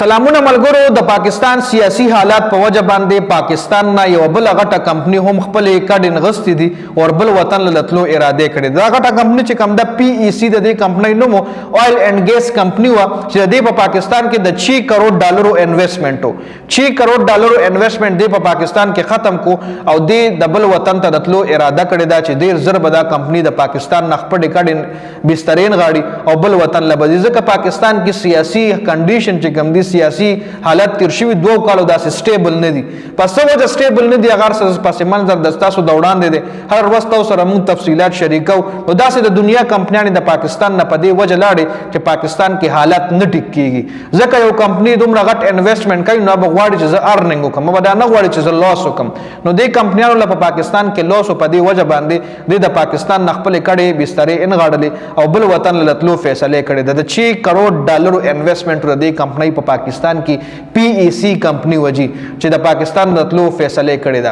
سلامونه ملګرو د پاکستان سیاسي حالات په وجه باندې پاکستان نه یو بل غټه کمپنی هم خپل کډن غستې دي او بل وطن لتلو اراده کړې دا غټه کمپنی چې کوم د پی ای سی د دې کمپنی نوم اویل اینڈ ګیس کمپنی و چې د پاکستان کې د 6 کروڑ ډالرو انویسټمنټ 6 کروڑ ډالرو انویسټمنټ دی په پاکستان کې ختم کو او د بل وطن ته لتلو اراده کړې دا چې ډیر زر به دا کمپنی د پاکستان نه خپل کډن بسترین غاړي او بل وطن لبدي ځکه پاکستان کې سیاسي کنډیشن چې کوم دي سیاسي حالت تیر شوی 2 کالو داسې سټیبل نه دي پس وجه سټیبل نه دي اگر پس منظر د تاسو دوړان دي هر ورځ تاسو سره موږ تفصيلات شریکو او داسې د دنیا کمپنیانو د پاکستان نه پدې وجه لاړي چې پاکستان کې حالت نه ټیک کیږي ځکه یو کمپنی دومره غټ انویسټمنټ کوي نو بغواړي چې زه ارننګ وکم مبدا نه غواړي چې زه لاس وکم نو د کمپنیانو لپاره پاکستان کې لاس په دې وجه باندې د پاکستان نه خپل کړي بسترې انغاړلې او بل وطن لتلو فیصله کړي د 6 کروڑ ډالرو انویسټمنټ ور دې کمپنی په پاکستان کې پی ای سی کمپنی وجي چې د پاکستان د تلو فیصله کړی دا